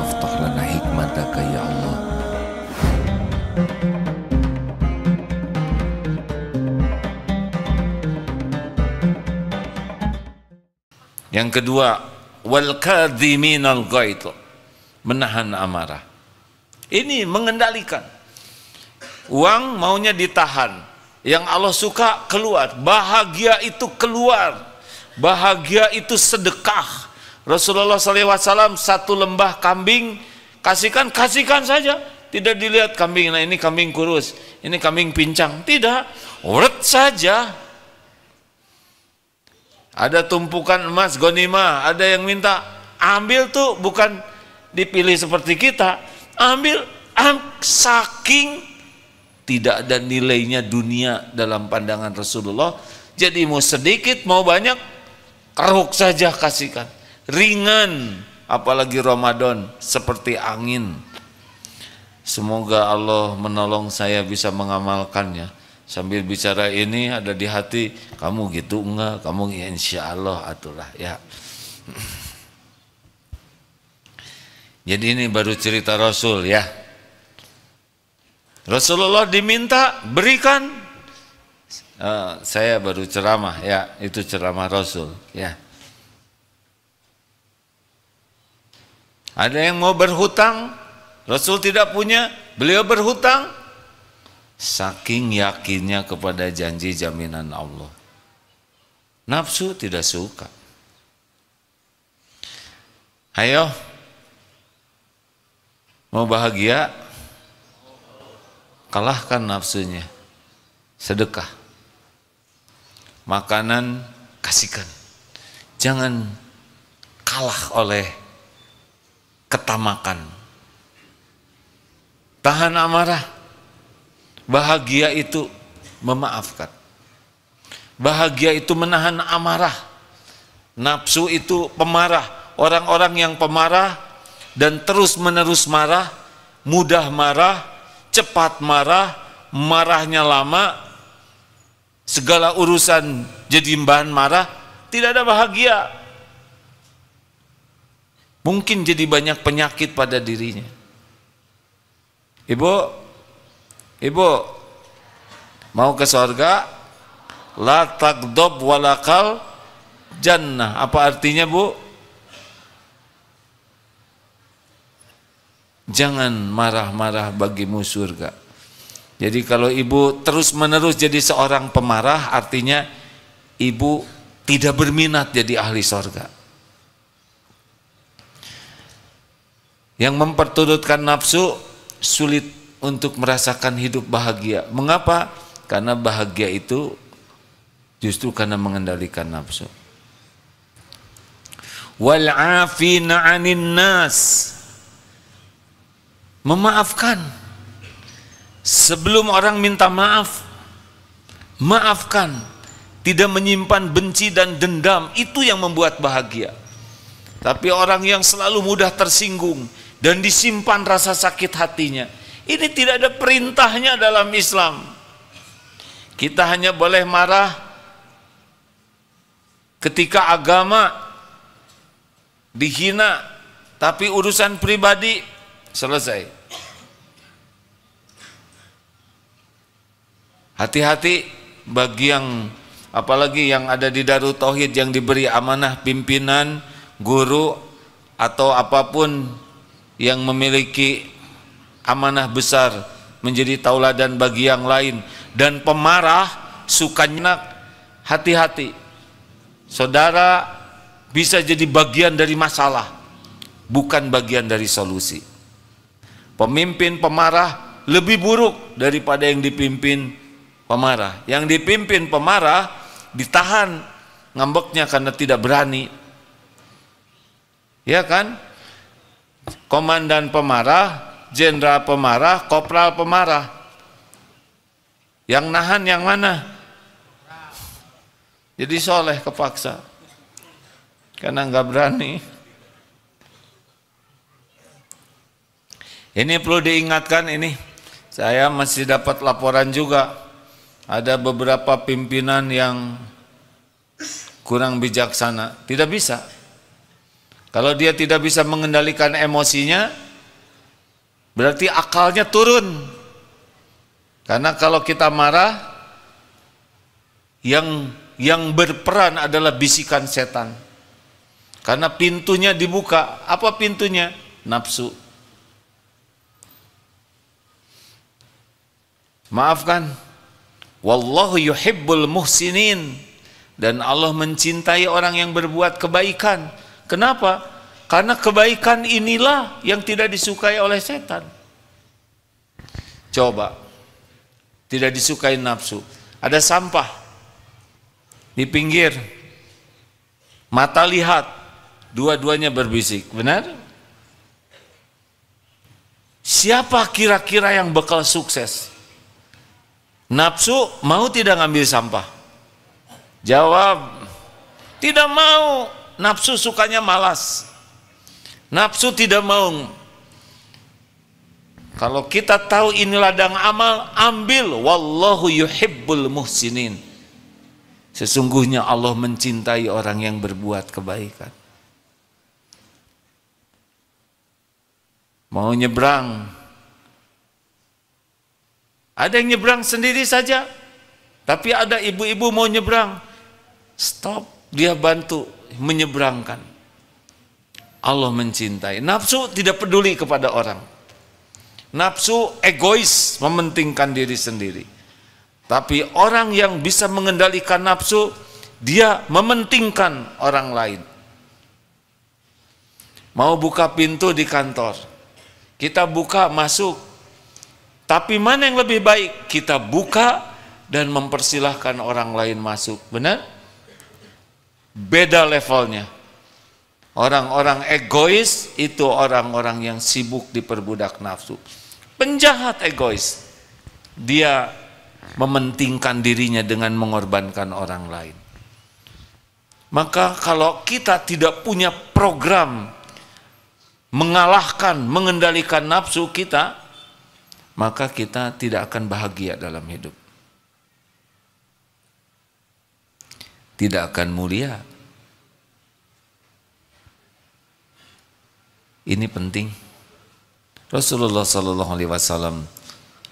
Allahumma aftah lana hikmataka ya Allah. Yang kedua, wal kadhiminal ghaidh, menahan amarah. Ini mengendalikan. Uang maunya ditahan, yang Allah suka keluar, bahagia itu keluar, bahagia itu sedekah. Rasulullah SAW satu lembah kambing, kasihkan saja, tidak dilihat kambing, nah ini kambing kurus, ini kambing pincang, tidak, urat saja. Ada tumpukan emas ghanimah, ada yang minta, ambil tuh, bukan dipilih seperti kita, ambil, saking tidak ada nilainya dunia dalam pandangan Rasulullah. Jadi mau sedikit mau banyak, keruk saja kasihkan, ringan, apalagi Ramadan seperti angin. Semoga Allah menolong saya bisa mengamalkannya. Sambil bicara ini ada di hati, kamu gitu enggak, kamu ya insya Allah atulah ya. Jadi ini baru cerita Rasul ya. Rasulullah diminta berikan, saya baru ceramah ya, itu ceramah Rasul ya. Ada yang mau berhutang, Rasul tidak punya, beliau berhutang. Saking yakinnya kepada janji jaminan Allah. Nafsu tidak suka. Ayo, mau bahagia, kalahkan nafsunya. Sedekah, makanan kasihkan. Jangan kalah oleh ketamakan. Tahan amarah. Bahagia itu memaafkan. Bahagia itu menahan amarah. Nafsu itu pemarah. Orang-orang yang pemarah dan terus-menerus marah, mudah marah, cepat marah, marahnya lama, segala urusan jadi bahan marah, tidak ada bahagia. Mungkin jadi banyak penyakit pada dirinya. Ibu, mau ke surga, la tagdob walakal jannah. Apa artinya, Bu? Jangan marah-marah bagimu surga. Jadi kalau ibu terus-menerus jadi seorang pemarah, artinya ibu tidak berminat jadi ahli surga. Yang memperturutkan nafsu sulit untuk merasakan hidup bahagia. Mengapa? Karena bahagia itu justru karena mengendalikan nafsu. Wal 'afina 'anin nas, memaafkan. Sebelum orang minta maaf, maafkan. Tidak menyimpan benci dan dendam, itu yang membuat bahagia. Tapi orang yang selalu mudah tersinggung dan disimpan rasa sakit hatinya, ini tidak ada perintahnya dalam Islam. Kita hanya boleh marah ketika agama dihina, tapi urusan pribadi selesai. Hati-hati bagi yang, apalagi yang ada di Darut Tauhid yang diberi amanah pimpinan, guru atau apapun yang memiliki amanah besar menjadi tauladan bagi yang lain, dan pemarah sukanya, hati-hati. Saudara bisa jadi bagian dari masalah, bukan bagian dari solusi. Pemimpin pemarah lebih buruk daripada yang dipimpin pemarah. Yang dipimpin pemarah ditahan ngambeknya karena tidak berani. Ya kan? Komandan pemarah, jenderal pemarah, kopral pemarah. Yang nahan yang mana? Jadi soleh kepaksa karena nggak berani. Ini perlu diingatkan, ini saya masih dapat laporan juga, ada beberapa pimpinan yang kurang bijaksana. Tidak bisa. Kalau dia tidak bisa mengendalikan emosinya, berarti akalnya turun. Karena kalau kita marah, yang berperan adalah bisikan setan. Karena pintunya dibuka. Apa pintunya? Nafsu. Maafkan. Wallahu yuhibbul muhsinin. Dan Allah mencintai orang yang berbuat kebaikan. Kenapa? Karena kebaikan inilah yang tidak disukai oleh setan. Coba, tidak disukai nafsu. Ada sampah di pinggir, mata lihat, dua-duanya berbisik. Benar? Siapa kira-kira yang bakal sukses? Nafsu mau tidak ngambil sampah? Jawab, tidak mau. Nafsu sukanya malas. Nafsu tidak mau. Kalau kita tahu ini ladang amal, ambil. Wallahu yuhibbul muhsinin. Sesungguhnya Allah mencintai orang yang berbuat kebaikan. Mau nyebrang, ada yang nyebrang sendiri saja, tapi ada ibu-ibu mau nyebrang, stop, dia bantu menyeberangkan. Allah mencintai. Nafsu tidak peduli kepada orang. Nafsu egois, mementingkan diri sendiri. Tapi orang yang bisa mengendalikan nafsu, dia mementingkan orang lain. Mau buka pintu di kantor, kita buka masuk. Tapi mana yang lebih baik? Kita buka dan mempersilahkan orang lain masuk. Benar? Beda levelnya. Orang-orang egois itu orang-orang yang sibuk diperbudak nafsu. Penjahat egois, dia mementingkan dirinya dengan mengorbankan orang lain. Maka kalau kita tidak punya program mengalahkan, mengendalikan nafsu kita, maka kita tidak akan bahagia dalam hidup. Tidak akan mulia. Ini penting. Rasulullah Sallallahu Alaihi Wasallam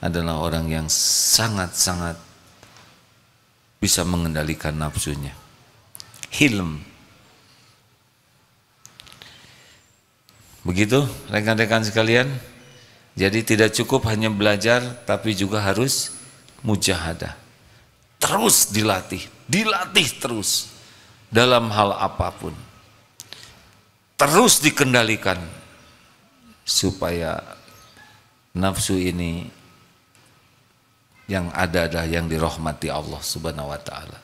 adalah orang yang sangat-sangat bisa mengendalikan nafsunya. Hilm. Begitu rekan-rekan sekalian. Jadi tidak cukup hanya belajar, tapi juga harus mujahadah. Terus dilatih terus dalam hal apapun. Terus dikendalikan supaya nafsu ini yang ada adalah yang dirahmati Allah Subhanahu wa taala.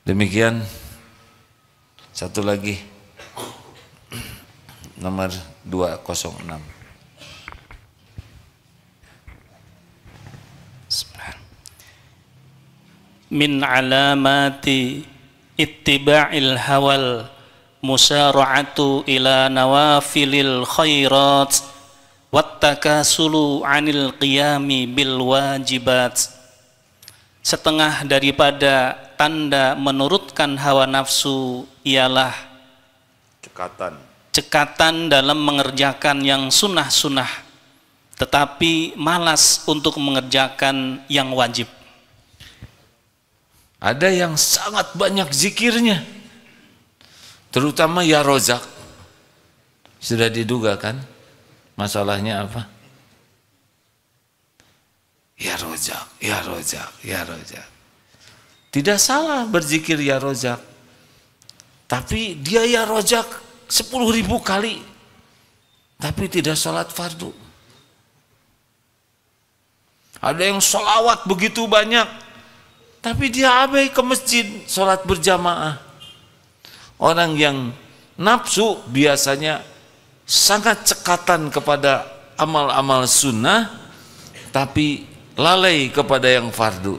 Demikian, satu lagi nomor 206. Min alamati ittiba'il hawal musara'atu ila nawafilil khairat wattakasulu 'anil qiyami bil wajibat. Setengah daripada tanda menurutkan hawa nafsu ialah cekatan dalam mengerjakan yang sunnah-sunnah, tetapi malas untuk mengerjakan yang wajib. Ada yang sangat banyak zikirnya, terutama ya Rozak. Sudah diduga kan masalahnya apa? Ya Rozak, ya Rozak, ya Rozak. Tidak salah berzikir ya Rozak, tapi dia ya Rozak 10.000 kali, tapi tidak sholat fardu. Ada yang sholawat begitu banyak, tapi dia abai ke masjid sholat berjamaah. Orang yang nafsu biasanya sangat cekatan kepada amal-amal sunnah, tapi lalai kepada yang fardu.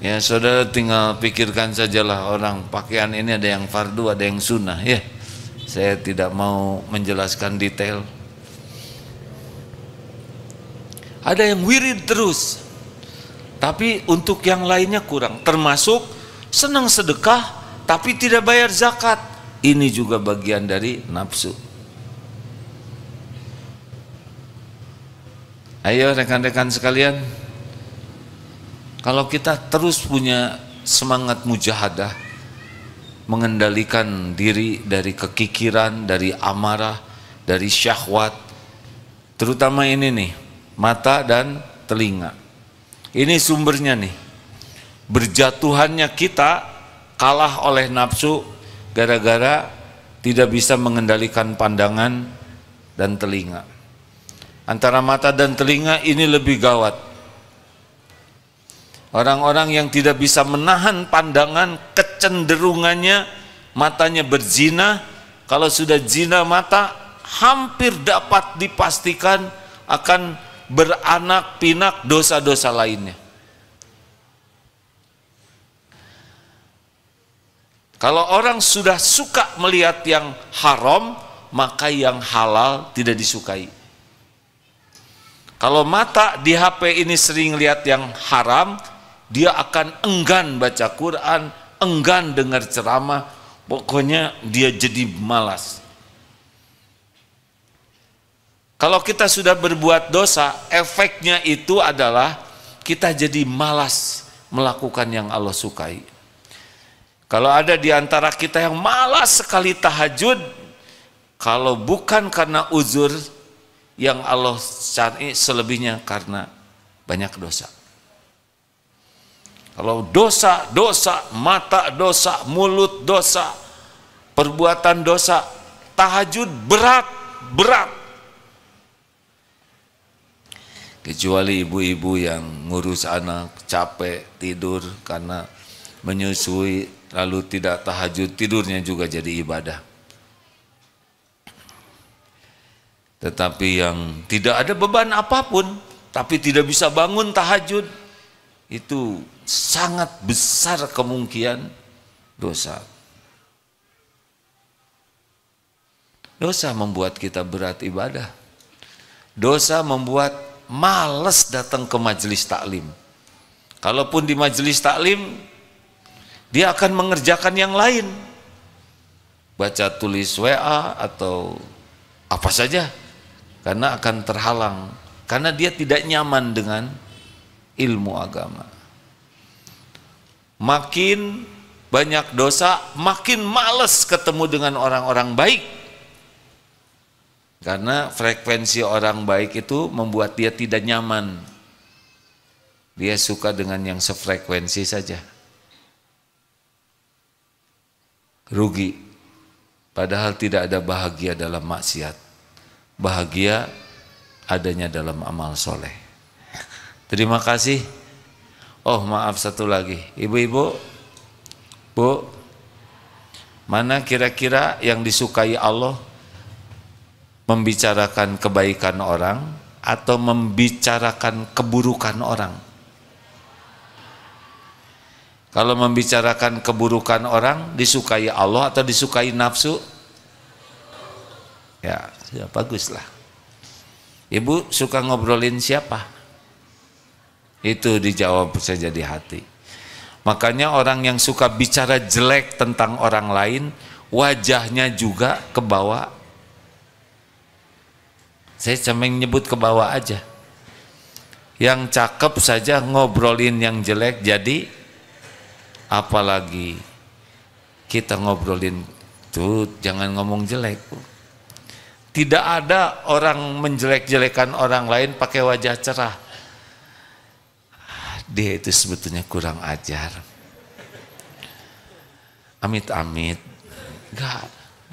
Ya saudara tinggal pikirkan sajalah, orang pakaian ini ada yang fardu, ada yang sunnah. Ya, saya tidak mau menjelaskan detail. Ada yang wirid terus, tapi untuk yang lainnya kurang, termasuk senang sedekah tapi tidak bayar zakat. Ini juga bagian dari nafsu. Ayo rekan-rekan sekalian, kalau kita terus punya semangat mujahadah, mengendalikan diri dari kekikiran, dari amarah, dari syahwat, terutama ini nih, mata dan telinga. Ini sumbernya nih. Berjatuhannya kita kalah oleh nafsu gara-gara tidak bisa mengendalikan pandangan dan telinga. Antara mata dan telinga ini lebih gawat. Orang-orang yang tidak bisa menahan pandangan, kecenderungannya matanya berzina. Kalau sudah zina mata, hampir dapat dipastikan akan beranak pinak dosa-dosa lainnya. Kalau orang sudah suka melihat yang haram, maka yang halal tidak disukai. Kalau mata di HP ini sering lihat yang haram, dia akan enggan baca Quran, enggan dengar ceramah, pokoknya dia jadi malas. Kalau kita sudah berbuat dosa, efeknya itu adalah kita jadi malas melakukan yang Allah sukai. Kalau ada di antara kita yang malas sekali tahajud, kalau bukan karena uzur yang Allah cari, selebihnya karena banyak dosa. Kalau dosa, mata dosa, mulut dosa, perbuatan dosa, tahajud berat. Kecuali ibu-ibu yang ngurus anak, capek, tidur karena menyusui, lalu tidak tahajud, tidurnya juga jadi ibadah. Tetapi yang tidak ada beban apapun, tapi tidak bisa bangun tahajud, itu sangat besar kemungkinan dosa. Dosa membuat kita berat ibadah. Dosa membuat malas datang ke majelis taklim. Kalaupun di majelis taklim, dia akan mengerjakan yang lain. Baca tulis WA atau apa saja. Karena akan terhalang, karena dia tidak nyaman dengan ilmu agama. Makin banyak dosa, makin males ketemu dengan orang-orang baik. Karena frekuensi orang baik itu membuat dia tidak nyaman. Dia suka dengan yang sefrekuensi saja. Rugi, padahal tidak ada bahagia dalam maksiat. Bahagia adanya dalam amal soleh. Terima kasih. Oh maaf, satu lagi, ibu-ibu, bu, mana kira-kira yang disukai Allah? Membicarakan kebaikan orang atau membicarakan keburukan orang? Kalau membicarakan keburukan orang, disukai Allah atau disukai nafsu? Ya, baguslah. Ibu suka ngobrolin siapa? Itu dijawab saja di hati. Makanya orang yang suka bicara jelek tentang orang lain, wajahnya juga ke bawah. Saya cuma nyebut ke bawah aja. Yang cakep saja ngobrolin yang jelek, jadi apalagi kita ngobrolin tuh, jangan ngomong jelek. Tidak ada orang menjelek-jelekan orang lain pakai wajah cerah. Dia itu sebetulnya kurang ajar. Amit-amit,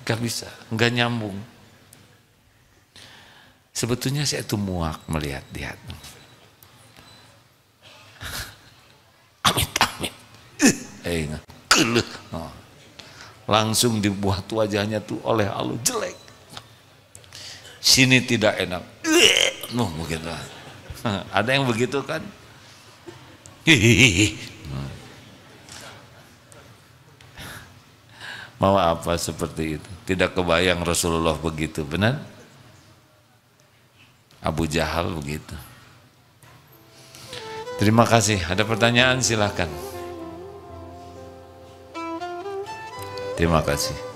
gak bisa, gak nyambung. Sebetulnya saya itu muak melihat dia. Amit-amit, langsung dibuat wajahnya tuh oleh Allah jelek. Sini tidak enak, begitu. Ada yang begitu kan? Mau apa seperti itu? Tidak kebayang Rasulullah begitu, benar? Abu Jahal begitu. Terima kasih. Ada pertanyaan, silakan. Terima kasih.